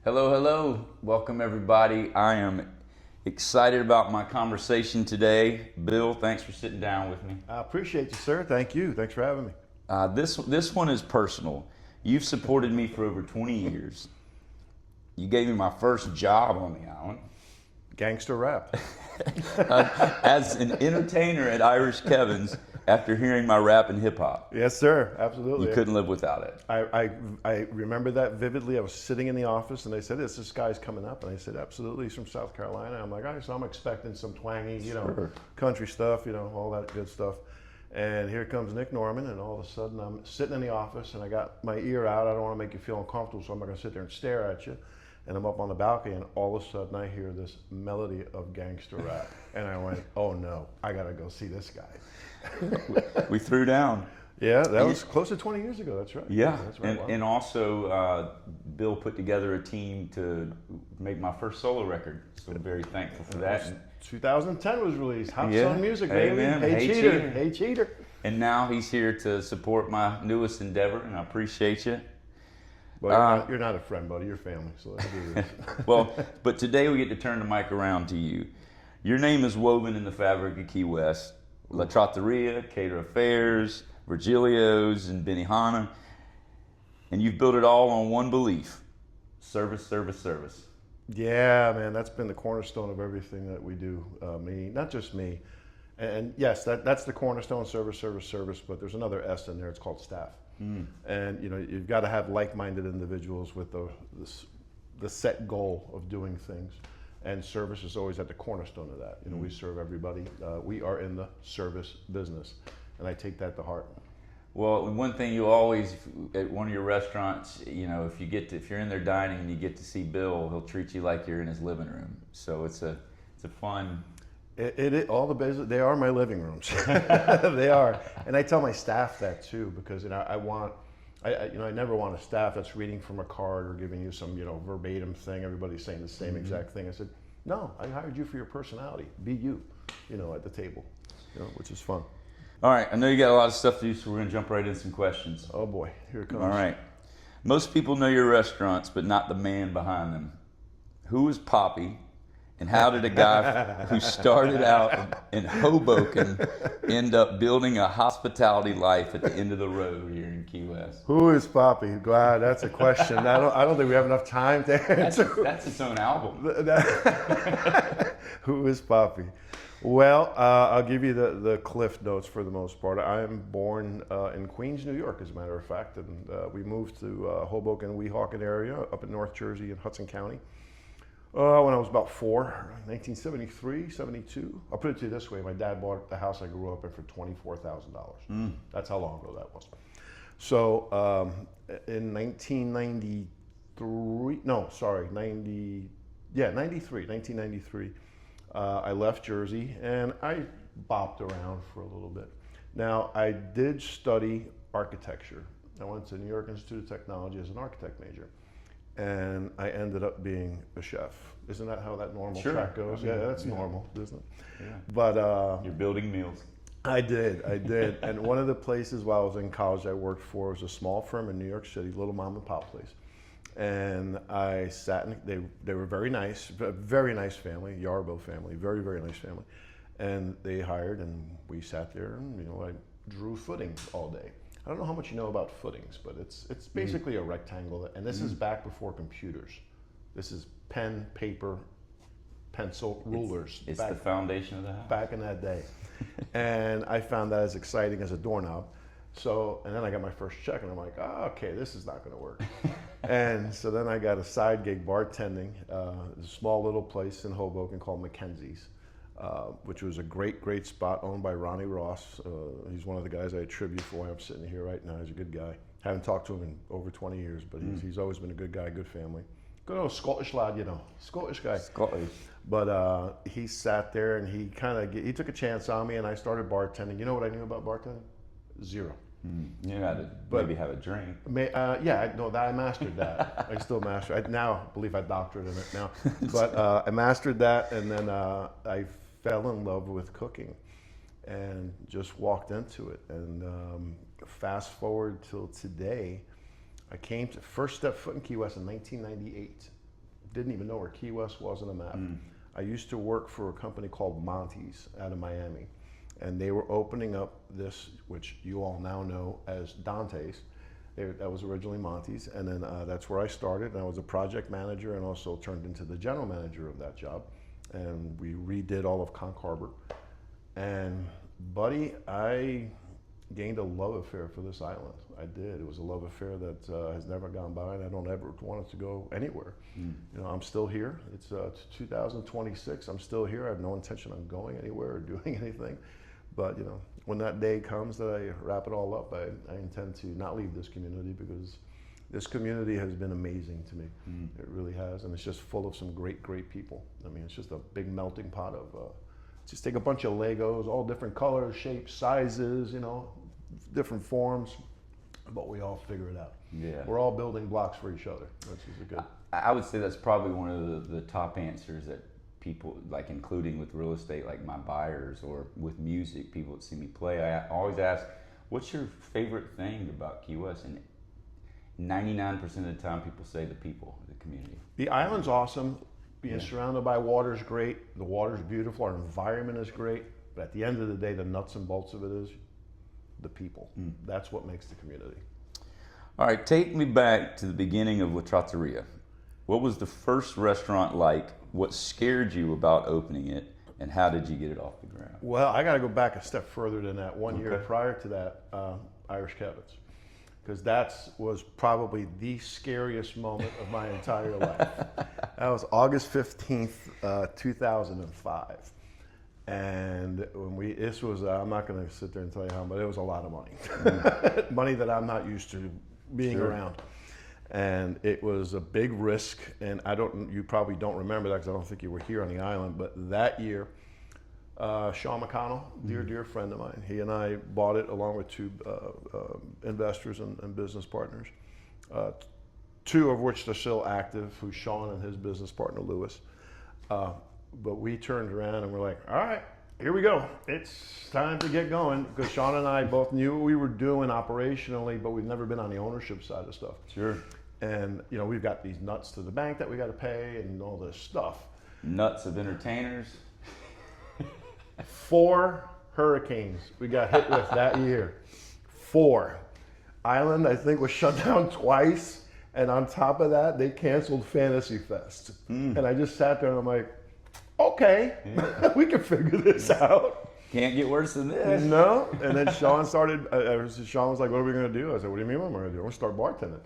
Hello, hello. Welcome, everybody. I am excited about my conversation today. Bill, thanks for sitting down with me. I appreciate you, sir. Thank you. Thanks for having me. This one is personal. You've supported me for over 20 years. You gave me my first job on the island. Gangster rap. As an entertainer at Irish Kevin's after hearing my rap and hip hop. Yes, sir. Absolutely. You couldn't live without it. I remember that vividly. I was sitting in the office and they said, this guy's coming up. And I said, absolutely. He's from South Carolina. I'm like, all right, so I'm expecting some twangy, country stuff, all that good stuff. And here comes Nick Norman, and all of a sudden I'm sitting in the office and I got my ear out. I don't want to make you feel uncomfortable, so I'm not going to sit there and stare at you. And I'm up on the balcony, and all of a sudden I hear this melody of gangster rap. And I went, oh no, I got to go see this guy. We threw down. Yeah, that was close to 20 years ago, that's right. Yeah, that's right. And also Bill put together a team to make my first solo record. So I'm very thankful for that. 2010 was released. Hot Yeah. Sun Music, Hey, baby. man. Hey, Hey, cheater. cheater. Hey, cheater. And now he's here to support my newest endeavor, and I appreciate you. Well, you're not a friend, buddy. You're family, so let's do this. Well, but today we get to turn the mic around to you. Your name is woven in the fabric of Key West. La Trattoria, Catered Affairs, Virgilio's, and Benihana. And you've built it all on one belief: service, service, service. Yeah, man, that's been the cornerstone of everything that we do. Me, not just me. And yes, that's the cornerstone: service, service, service. But there's another S in there. It's called staff. And you've got to have like-minded individuals with the set goal of doing things. And service is always at the cornerstone of that. We serve everybody. We are in the service business, and I take that to heart. Well, one thing you always, at one of your restaurants, if you're in there dining and you get to see Bill, he'll treat you like you're in his living room. So it's a fun. All the business, they are my living rooms. They are, and I tell my staff that too, because I never want a staff that's reading from a card or giving you some verbatim thing. Everybody's saying the same exact thing. I said, no, I hired you for your personality. Be you, at the table, which is fun. All right, I know you got a lot of stuff to do, so we're gonna jump right into some questions. Oh boy, here it comes. All right, most people know your restaurants, but not the man behind them. Who is Papi? And how did a guy who started out in Hoboken end up building a hospitality life at the end of the road here in Key West? Who is Papi? God, that's a question. I don't think we have enough time to answer. That's its own album. Who is Papi? Well, I'll give you the cliff notes for the most part. I am born in Queens, New York, as a matter of fact, and we moved to Hoboken, Weehawken area, up in North Jersey in Hudson County. When I was about 4, 1973, 72. I'll put it to you this way. My dad bought the house I grew up in for $24,000. That's how long ago that was. So in 1993, I left Jersey and I bopped around for a little bit. Now, I did study architecture. I went to New York Institute of Technology as an architect major. And I ended up being a chef. Isn't that how that normal track goes? Yeah, that's normal, isn't it? Yeah. But you're building meals. I did. And one of the places while I was in college I worked for was a small firm in New York City, little mom and pop place. And I sat in, they were very nice family, Yarbo family, very, very nice family. And they hired, and we sat there, and I drew footings all day. I don't know how much you know about footings, but it's basically a rectangle, and this is back before computers. This is pen, paper, pencil, rulers. It's the foundation of the house. Back in that day. And I found that as exciting as a doorknob. So, and then I got my first check, and I'm like, oh, okay, this is not gonna work. And so then I got a side gig bartending, a small little place in Hoboken called Mackenzie's. Which was a great, great spot owned by Ronnie Ross. He's one of the guys I attribute for why I'm sitting here right now. He's a good guy. Haven't talked to him in over 20 years, but he's always been a good guy, good family. Good old Scottish lad, Scottish guy. Scottish. But he sat there and he took a chance on me, and I started bartending. You know what I knew about bartending? Zero. You had to maybe have a drink. I mastered that. I still master. I now believe I doctorate in it now. But I mastered that, and then I fell in love with cooking, and just walked into it. And fast forward till today, I came to first step foot in Key West in 1998. didn't even know where Key West was on the map. I used to work for a company called Monty's out of Miami, and they were opening up this, which you all now know as Dante's. That was originally Monty's, and then that's where I started. And I was a project manager and also turned into the general manager of that job. And we redid all of Conch Harbor. And buddy, I gained a love affair for this island. I did. It was a love affair that has never gone by, and I don't ever want it to go anywhere. You know, I'm still here. It's 2026. I'm still here. I have no intention on going anywhere or doing anything. But you know, when that day comes that I wrap it all up, I intend to not leave this community, because this community has been amazing to me. It really has, and it's just full of some great people. I mean, it's just a big melting pot of. Just take a bunch of Legos, all different colors, shapes, sizes, you know, different forms, but we all figure it out. Yeah. We're all building blocks for each other. That's just a good. I would say that's probably one of the top answers that people, like including with real estate, like my buyers, or with music, people that see me play, I always ask, what's your favorite thing about Key West? And 99% of the time people say the people, the community. The island's awesome. Being surrounded by water is great. The water's beautiful. Our environment is great. But at the end of the day, the nuts and bolts of it is the people. That's what makes the community. All right, take me back to the beginning of La Trattoria. What was the first restaurant like? What scared you about opening it? And how did you get it off the ground? Well, I got to go back a step further than that. 1 year prior to that, Irish Kevin's. Because that was probably the scariest moment of my entire life. That was August 15th, 2005. And when this was, I'm not going to sit there and tell you how, but it was a lot of money. Money that I'm not used to being around. And it was a big risk, and you probably don't remember that because I don't think you were here on the island, but that year, Sean McConnell, dear friend of mine, he and I bought it along with two investors and business partners, two of which are still active, who's Sean and his business partner, Lewis. But we turned around and we're like, all right, here we go. It's time to get going, because Sean and I both knew what we were doing operationally, but we've never been on the ownership side of stuff. Sure. And you know, we've got these nuts to the bank that we got to pay and all this stuff. Nuts of entertainers. 4 hurricanes we got hit with that year. 4. Island, I think, was shut down twice. And on top of that, they canceled Fantasy Fest. And I just sat there and I'm like, okay, we can figure this out. Can't get worse than this. No. And then Sean started, Sean was like, what are we going to do? I said, what do you mean what am I going to do? I'm going to start bartending.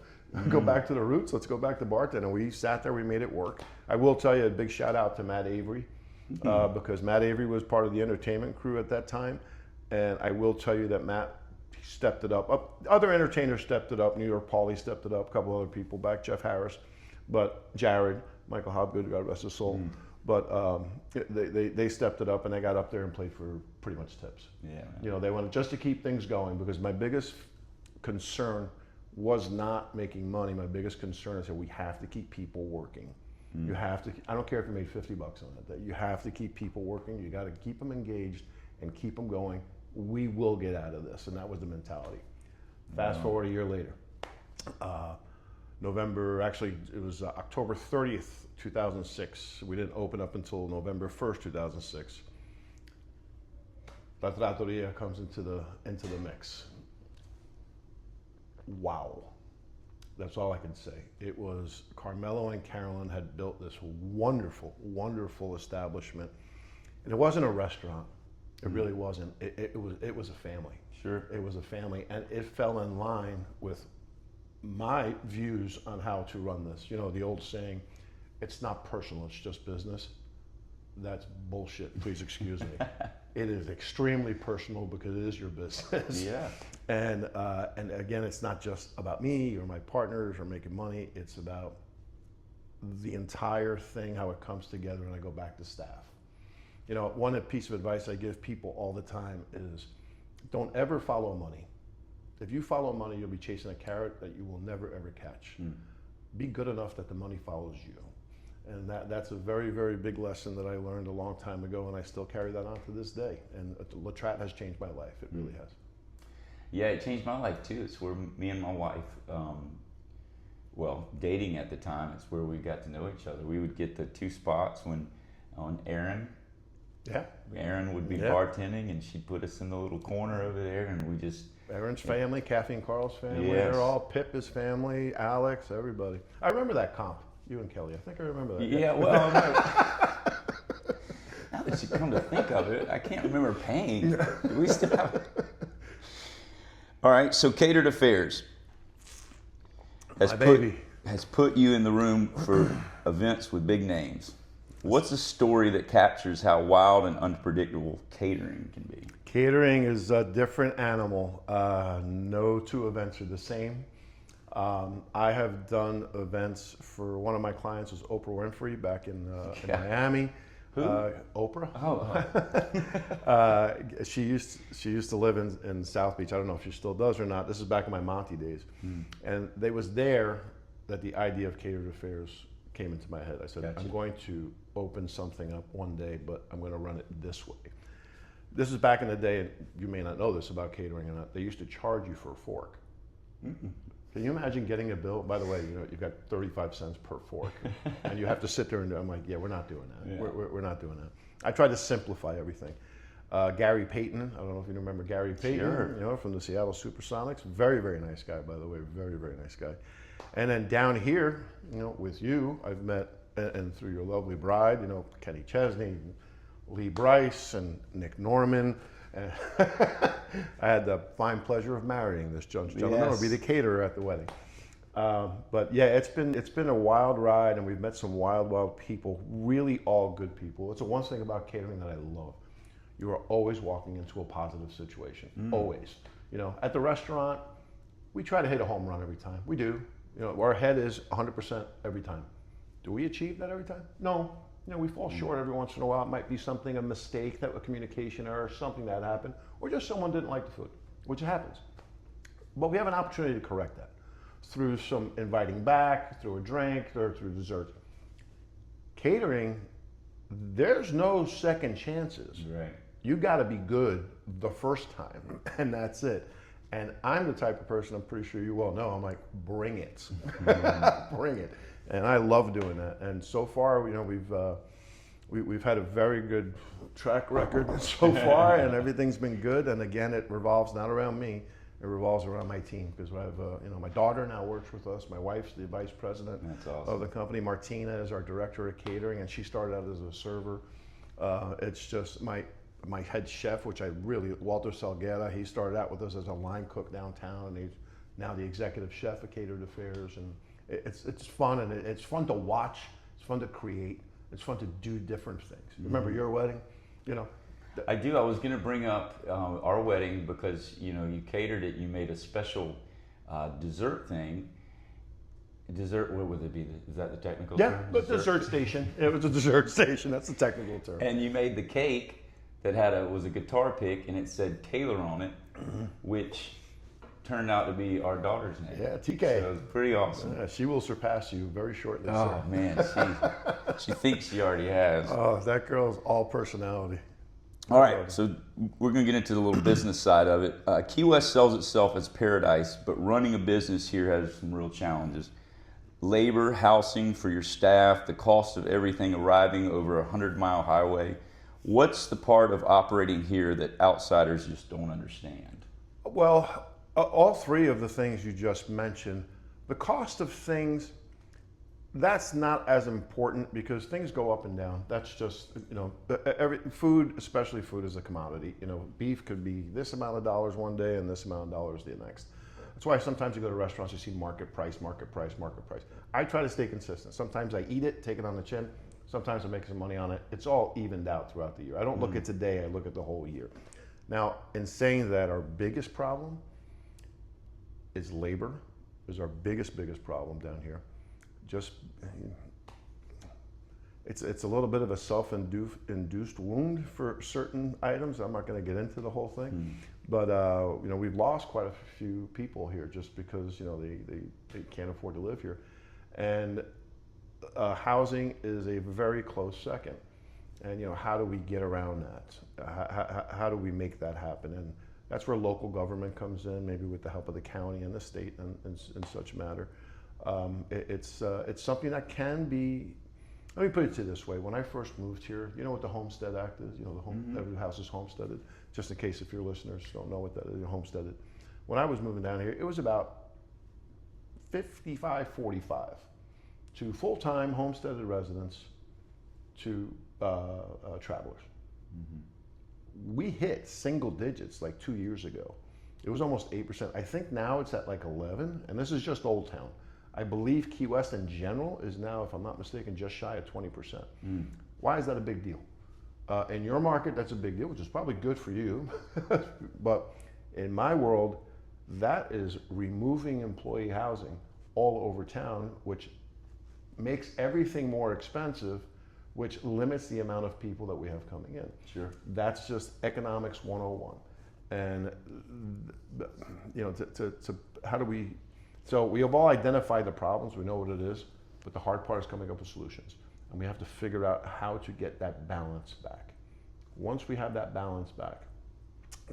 Go back to the roots. Let's go back to bartending. We sat there, we made it work. I will tell you a big shout out to Matt Avery. Because Matt Avery was part of the entertainment crew at that time. And I will tell you that Matt stepped it up. Other entertainers stepped it up. New York Paulie stepped it up. A couple other people back, Jeff Harris. But Jared, Michael Hobgood, God rest his soul. But they stepped it up, and they got up there and played for pretty much tips. Yeah, man. You know, they wanted just to keep things going, because my biggest concern was not making money. My biggest concern is that we have to keep people working. You have to, I don't care if you made $50 on that, you have to keep people working. You got to keep them engaged and keep them going. We will get out of this. And that was the mentality. Fast forward a year later, it was October 30th, 2006. We didn't open up until November 1st, 2006. La Trattoria comes into the mix. Wow. That's all I can say. It was Carmelo and Carolyn had built this wonderful, wonderful establishment. And it wasn't a restaurant. It really wasn't. It was a family. Sure. It was a family, and it fell in line with my views on how to run this. You know, the old saying, it's not personal, it's just business. That's bullshit, please excuse me. It is extremely personal because it is your business. Yeah. And again, it's not just about me or my partners or making money. It's about the entire thing, how it comes together, and I go back to staff. You know, one piece of advice I give people all the time is don't ever follow money. If you follow money, you'll be chasing a carrot that you will never, ever catch. Be good enough that the money follows you. And that's a very, very big lesson that I learned a long time ago, and I still carry that on to this day. And La Trat has changed my life. It really has. Yeah, it changed my life too. It's where me and my wife, well, dating at the time, it's where we got to know each other. We would get the 2 spots when on Aaron. Yeah. Aaron would be Yeah. bartending, and she'd put us in the little corner over there, and we just. Aaron's family, Kathy and Carl's family, Yes. they're all Pip, his family, Alex, everybody. I remember that comp, you and Kelly. I think I remember that. Yeah, well, no. Now that you come to think of it, I can't remember paying. Do we still have? All right, so Catered Affairs My baby. has put you in the room for events with big names. What's a story that captures how wild and unpredictable catering can be? Catering is a different animal. No 2 events are the same. I have done events for one of my clients was Oprah Winfrey back in Miami. Who? Oprah. Oh. She used to live in South Beach. I don't know if she still does or not. This is back in my Monty days. And they was there that the idea of Catered Affairs came into my head. I said, Gotcha. I'm going to open something up one day, but I'm going to run it this way. This is back in the day, and you may not know this about catering or not. They used to charge you for a fork. Mm-mm. Can you imagine getting a bill? By the way, you've got 35 cents per fork, and you have to sit there and I'm like, yeah, we're not doing that. Yeah. We're not doing that. I tried to simplify everything. Gary Payton, I don't know if you remember Gary Payton, Sure. From the Seattle Supersonics. Very, very nice guy, by the way. Very, very nice guy. And then down here, with you, I've met, and through your lovely bride, Kenny Chesney, Lee Bryce, and Nick Norman. And I had the fine pleasure of marrying this gentleman. Yes. I'll be the caterer at the wedding. But yeah, it's been a wild ride, and we've met some wild people. Really, all good people. It's the one thing about catering that I love. You are always walking into a positive situation. Always. At the restaurant, we try to hit a home run every time. We do. Our head is 100% every time. Do we achieve that every time? No. We fall short every once in a while. It might be a mistake, a communication error, something that happened, or just someone didn't like the food, which happens. But we have an opportunity to correct that through some inviting back, through a drink, or through dessert. Catering, there's no second chances. Right. You got to be good the first time, and that's it. And I'm the type of person, I'm pretty sure you well know, I'm like, bring it. Bring it. And I love doing that. And so far, we've had a very good track record so far, and everything's been good. And again, it revolves not around me, it revolves around my team, because I have, my daughter now works with us. My wife's the vice president of the company. Martina is our director of catering, and she started out as a server. It's just my head chef, which Walter Salguera, he started out with us as a line cook downtown, and he's now the executive chef at Catered Affairs. And it's fun, and it's fun to watch, it's fun to create, it's fun to do different things. Remember your wedding? I do. I was going to bring up our wedding because, you catered it, you made a special dessert thing. Dessert, what would it be? Is that the technical term? Yeah, the dessert station. It was a dessert station, that's the technical term. And you made the cake that was a guitar pick, and it said Taylor on it, which turned out to be our daughter's name. Yeah, TK. So it was pretty awesome. Yeah, she will surpass you very shortly. Oh, sir. man, she thinks she already has. Oh, that girl's all personality. All right, so we're going to get into the little business side of it. Key West sells itself as paradise, but running a business here has some real challenges. Labor, housing for your staff, the cost of everything arriving over a 100-mile highway. What's the part of operating here that outsiders just don't understand? Well, all 3 of the things you just mentioned, the cost of things, that's not as important because things go up and down. That's just, food, especially food, is a commodity. Beef could be this amount of dollars one day and this amount of dollars the next. That's why sometimes you go to restaurants, you see market price, market price, market price. I try to stay consistent. Sometimes I eat it, take it on the chin. Sometimes I make some money on it. It's all evened out throughout the year. I don't look at today, I look at the whole year. Now, in saying that, our biggest problem is labor, is our biggest problem down here. Just, it's a little bit of a self-induced wound for certain items. I'm not going to get into the whole thing, but we've lost quite a few people here just because they can't afford to live here, and housing is a very close second. And how do we get around that? How do we make that happen? And that's where local government comes in, maybe with the help of the county and the state and such matter. It's something that can be. Let me put it to you this way: when I first moved here, you know what the Homestead Act is? You know, the home, every house is homesteaded. Just in case if your listeners don't know what that is, homesteaded. When I was moving down here, it was about 55-45 to full-time homesteaded residents to travelers. We hit single digits like 2 years ago. It was almost 8%. I think now it's at like 11, and this is just Old Town. I believe Key West in general is now, if I'm not mistaken, just shy of 20%. Why is that a big deal? In your market, that's a big deal, which is probably good for you. But in my world, that is removing employee housing all over town, which makes everything more expensive, which limits the amount of people that we have coming in. Sure. That's just economics 101. And you know, how do we, so we have all identified the problems, we know what it is, but the hard part is coming up with solutions. And we have to figure out how to get that balance back. Once we have that balance back,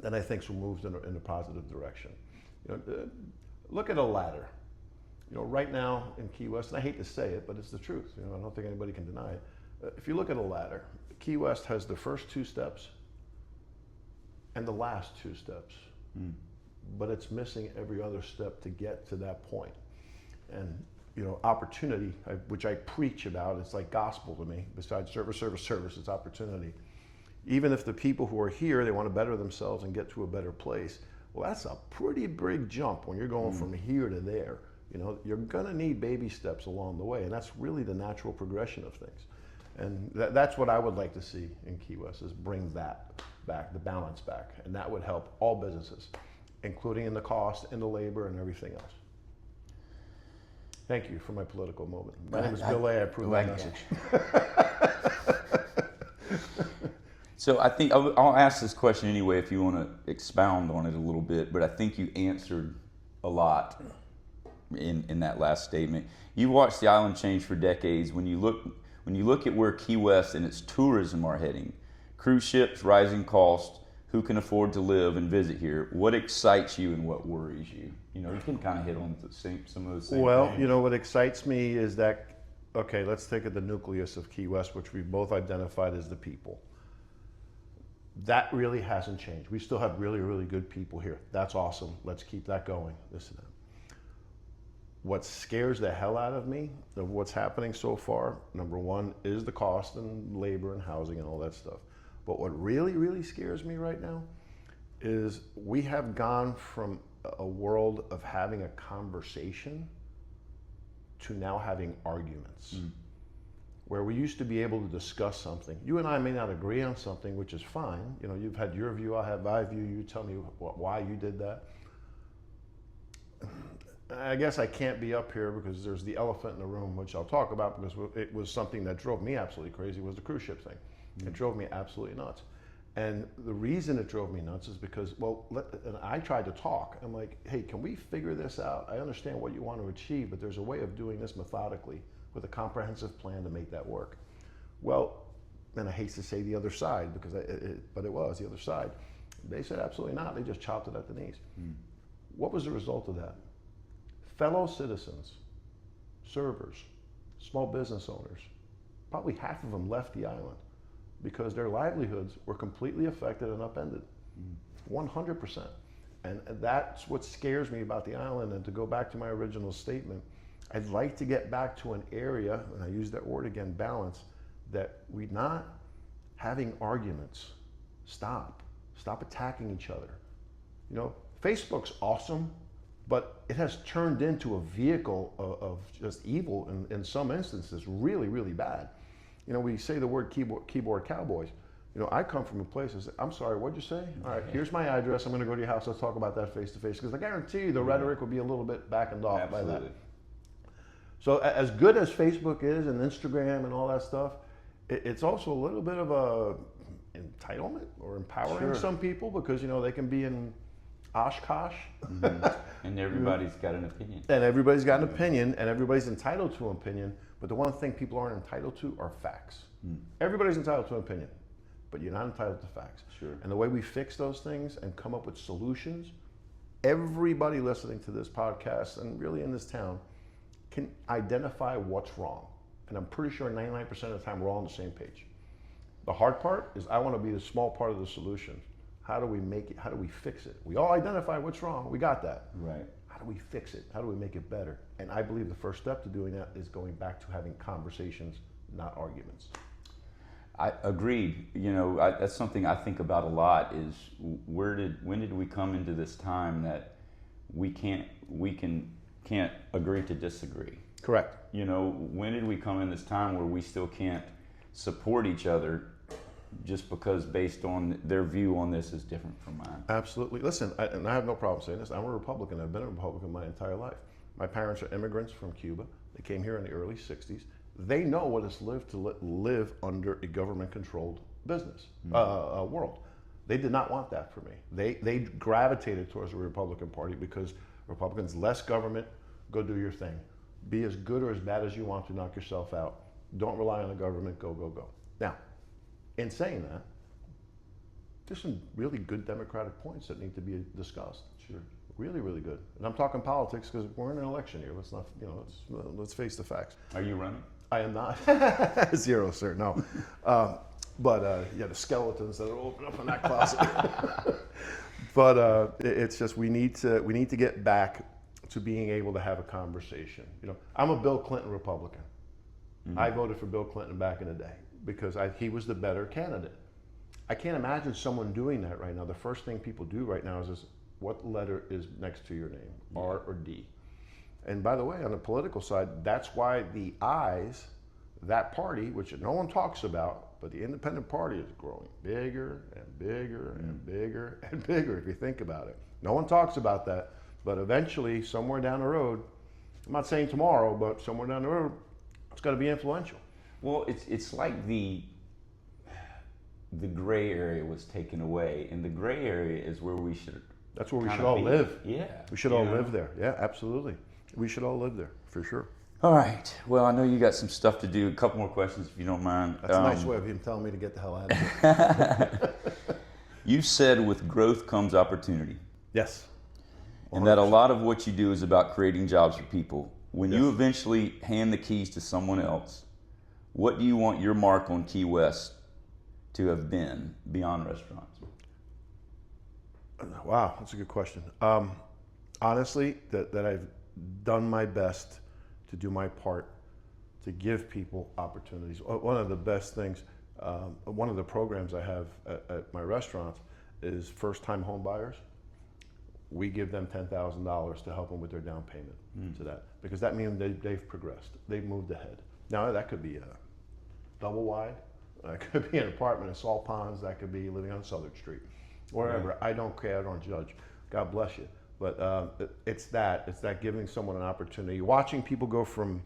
then I think we'll move in a positive direction. You know, look at a ladder. You know, right now in Key West, and I hate to say it, but it's the truth. You know, I don't think anybody can deny it. If you look at a ladder, Key West has the first 2 steps and the last 2 steps, but it's missing every other step to get to that point. And you know, opportunity, which I preach about, it's like gospel to me. Besides service, it's opportunity. Even if the people who are here, they want to better themselves and get to a better place, well, that's a pretty big jump when you're going from here to there. You know, you're gonna need baby steps along the way, and that's really the natural progression of things. And that's what I would like to see in Key West, is bring that back, the balance back, and that would help all businesses, including in the cost and the labor and everything else. Thank you for my political moment. My name is Bill A. I approve my message. So I think I'll ask this question anyway if you want to expound on it a little bit, but I think you answered a lot in that last statement. You watched the island change for decades. When you look at where Key West and its tourism are heading, cruise ships, rising costs, who can afford to live and visit here, what excites you and what worries you? You know, you can kind of hit on some of those things. Well, you know, what excites me is that, okay, let's take the nucleus of Key West, which we've both identified as the people. That really hasn't changed. We still have really, really good people here. That's awesome. Let's keep that going. This and that. What scares the hell out of me of what's happening so far, number one, is the cost and labor and housing and all that stuff. But what really, really scares me right now is we have gone from a world of having a conversation to now having arguments. Where we used to be able to discuss something. You and I may not agree on something, which is fine. You know, you've had your view, I have my view, you tell me why you did that. I guess I can't be up here because there's the elephant in the room, which I'll talk about because it was something that drove me absolutely crazy, was the cruise ship thing. It drove me absolutely nuts. And the reason it drove me nuts is because, and I tried to talk. I'm like, hey, can we figure this out? I understand what you want to achieve, but there's a way of doing this methodically with a comprehensive plan to make that work. Well, and I hate to say the other side, because but it was the other side. They said absolutely not. They just chopped it at the knees. What was the result of that? Fellow citizens, servers, small business owners, probably half of them left the island because their livelihoods were completely affected and upended, 100%. And that's what scares me about the island. And to go back to my original statement, I'd like to get back to an area, and I use that word again, balance, that we're not having arguments. Stop attacking each other. You know, Facebook's awesome, but it has turned into a vehicle of just evil in some instances, really, really bad. You know, we say the word keyboard cowboys. You know, I come from a place that says, I'm sorry, what'd you say? All right, here's my address. I'm going to go to your house. Let's talk about that face to face. Because I guarantee you the rhetoric will be a little bit backened off by that. So as good as Facebook is and Instagram and all that stuff, it's also a little bit of a entitlement or empowering some people because, you know, they can be in Oshkosh. And everybody's got an opinion. And everybody's got an opinion, and everybody's entitled to an opinion. But the one thing people aren't entitled to are facts. Everybody's entitled to an opinion, but you're not entitled to facts. And the way we fix those things and come up with solutions, everybody listening to this podcast and really in this town can identify what's wrong. And I'm pretty sure 99% of the time we're all on the same page. The hard part is I want to be the small part of the solution. How do we make it? How do we fix it? We all identify what's wrong. We got that. Right. How do we fix it? How do we make it better? And I believe the first step to doing that is going back to having conversations, not arguments. I agreed. You know, that's something I think about a lot. Is when did we come into this time that we can't agree to disagree? Correct. You know, when did we come in this time where we still can't support each other just because based on their view on this is different from mine? Absolutely. Listen, and I have no problem saying this. I'm a Republican. I've been a Republican my entire life. My parents are immigrants from Cuba. They came here in the early 60s. They know what it's lived to live under a government-controlled business world. They did not want that for me. They gravitated towards the Republican Party because Republicans, less government, go do your thing. Be as good or as bad as you want to, knock yourself out. Don't rely on the government, go, go, go. Now, in saying that, there's some really good democratic points that need to be discussed. Sure. Really, really good. And I'm talking politics because we're in an election year. Let's not, let's face the facts. Are you running? I am not. Zero, sir. No. But the skeletons that are open up in that closet. But it's just we need to get back to being able to have a conversation. You know, I'm a Bill Clinton Republican. Mm-hmm. I voted for Bill Clinton back in the day because he was the better candidate. I can't imagine someone doing that right now. The first thing people do right now is what letter is next to your name, R or D? And by the way, on the political side, that's why the I's, that party, which no one talks about, but the independent party is growing bigger and bigger and bigger and bigger, if you think about it. No one talks about that, but eventually, somewhere down the road, I'm not saying tomorrow, but somewhere down the road, it's got to be influential. Well, it's like the gray area was taken away, and the gray area is where we should. That's where we should all live. Yeah, we should all live there. Yeah, absolutely. We should all live there for sure. All right. Well, I know you got some stuff to do. A couple more questions, if you don't mind. That's a nice way of him telling me to get the hell out of here. You said with growth comes opportunity. Yes. 100%. And that a lot of what you do is about creating jobs for people. When you eventually hand the keys to someone else, what do you want your mark on Key West to have been beyond restaurants? Wow, that's a good question. Honestly, that I've done my best to do my part to give people opportunities. One of the best things, one of the programs I have at my restaurants is first-time home buyers. We give them $10,000 to help them with their down payment to that, because that means they've progressed, they've moved ahead. Now that could be a double wide, that could be an apartment in Salt Ponds, that could be living on Southern Street, wherever. Right. I don't care, I don't judge. God bless you. But it's that giving someone an opportunity. Watching people go from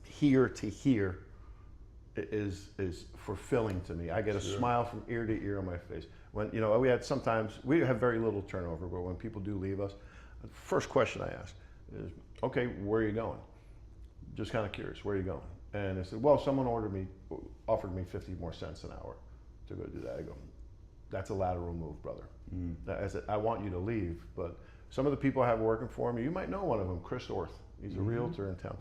here to here is fulfilling to me. I get a smile from ear to ear on my face. When we have very little turnover, but when people do leave us, the first question I ask is, okay, where are you going? Just kind of curious, where are you going? And they said, well, someone offered me 50 more cents an hour to go do that. I go, that's a lateral move, brother. I said, I want you to leave, but some of the people I have working for me, you might know one of them, Chris Orth. He's a realtor in town.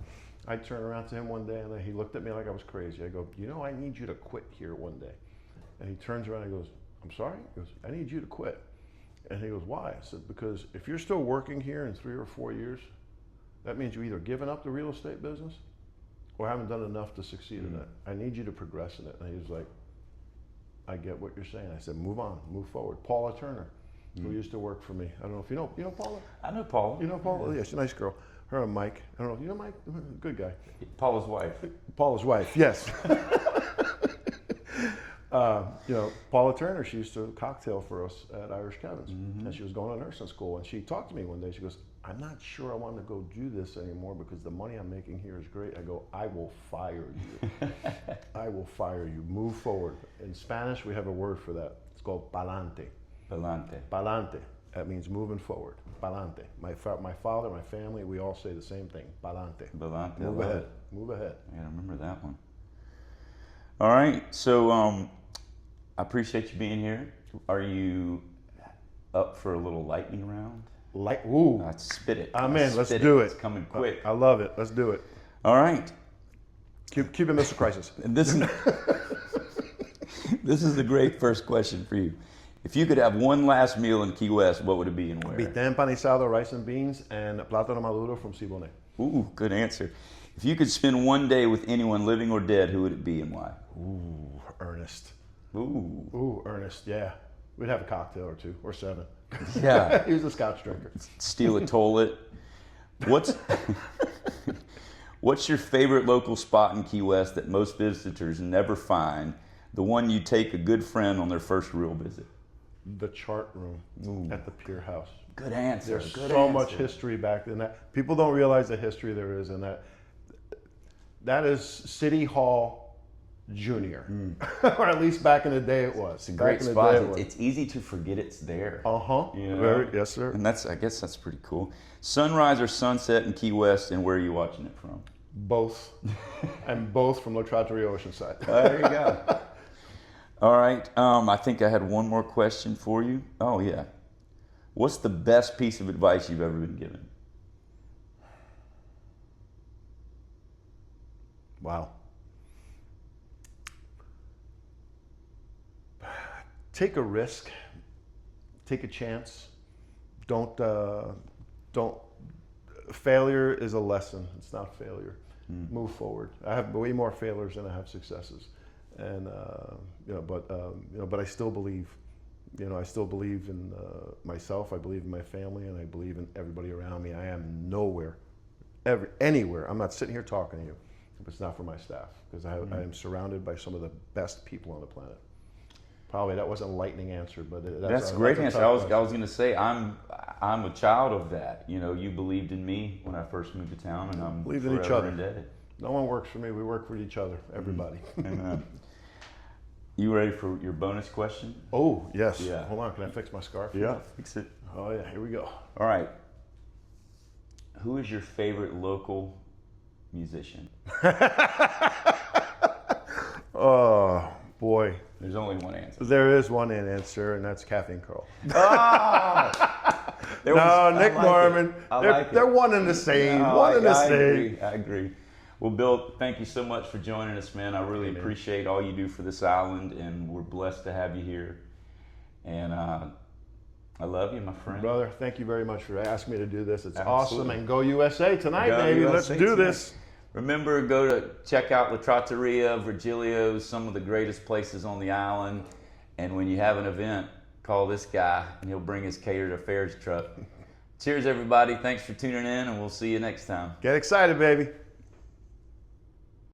I turned around to him one day and he looked at me like I was crazy. I go, I need you to quit here one day. And he turns around and goes, I'm sorry? He goes, I need you to quit. And he goes, why? I said, because if you're still working here in 3 or 4 years, that means you either given up the real estate business or haven't done enough to succeed in it. I need you to progress in it. And he was like, I get what you're saying. I said, move on, move forward. Paula Turner, who used to work for me. I don't know if you know Paula? I know Paula. You know Paula? Yeah, she's a nice girl. Her and Mike. I don't know if you know Mike? Good guy. Paula's wife. Paula's wife, yes. Paula Turner, she used to cocktail for us at Irish Kevin's. And she was going to nursing school. And she talked to me one day. She goes, I'm not sure I want to go do this anymore because the money I'm making here is great. I go, I will fire you. I will fire you. Move forward. In Spanish, we have a word for that. It's called pa'lante. Pa'lante. Pa'lante. That means moving forward. Pa'lante. My father, my family, we all say the same thing. Pa'lante. Pa'lante. Move ahead. Move ahead. Yeah, I remember that one. All right. So I appreciate you being here. Are you up for a little lightning round? Like, ooh. Spit it. I'm in. Let's do it. It's coming quick. I love it. Let's do it. All right. Cuban Missile Crisis. And this is the great first question for you. If you could have one last meal in Key West, what would it be and where? Bitén empanizado, rice and beans, and plátano maduro from Siboney. Ooh, good answer. If you could spend one day with anyone, living or dead, who would it be and why? Ooh, Ernest. Ooh. Ernest, yeah. We'd have a cocktail or two, or 7. Yeah. He was a scotch drinker. Steal a toilet. What's your favorite local spot in Key West that most visitors never find? The one you take a good friend on their first real visit? The chart room at the Pier House. Good answer. There's so much history back in that. People don't realize the history there is in that. That is City Hall Junior, or at least back in the day it was. It's a great spot. It's easy to forget it's there. You know? Yes, sir. And I guess that's pretty cool. Sunrise or sunset in Key West, and where are you watching it from? Both, and both from La Trattoria Oceanside. There you go. All right. I think I had one more question for you. Oh yeah. What's the best piece of advice you've ever been given? Wow. Take a risk. Take a chance. Don't. Failure is a lesson. It's not failure. Move forward. I have way more failures than I have successes, and but I still believe. I still believe in myself. I believe in my family, and I believe in everybody around me. I am nowhere, anywhere. I'm not sitting here talking to you if it's not for my staff, because I am surrounded by some of the best people on the planet. Probably that wasn't a lightning answer, but that's a great answer. I was going to say I'm a child of that. You believed in me when I first moved to town, and I'm believed in each other. Indebted. No one works for me. We work for each other. Everybody. Amen. You ready for your bonus question? Oh yes. Yeah. Hold on. Can I fix my scarf? Yeah. Fix it. Oh yeah. Here we go. All right. Who is your favorite local musician? Oh boy. There's only one answer. There is one answer, and that's Kathy and Carl. Oh! Nick Norman. They're one and the same. I agree. Well, Bill, thank you so much for joining us, man. I really appreciate all you do for this island, and we're blessed to have you here. And I love you, my friend. Brother, thank you very much for asking me to do this. It's Absolutely. awesome. And go USA tonight, baby. Let's do this. Remember, go to check out La Trattoria, Virgilio's, some of the greatest places on the island. And when you have an event, call this guy, and he'll bring his Catered Affairs truck. Cheers, everybody. Thanks for tuning in, and we'll see you next time. Get excited, baby.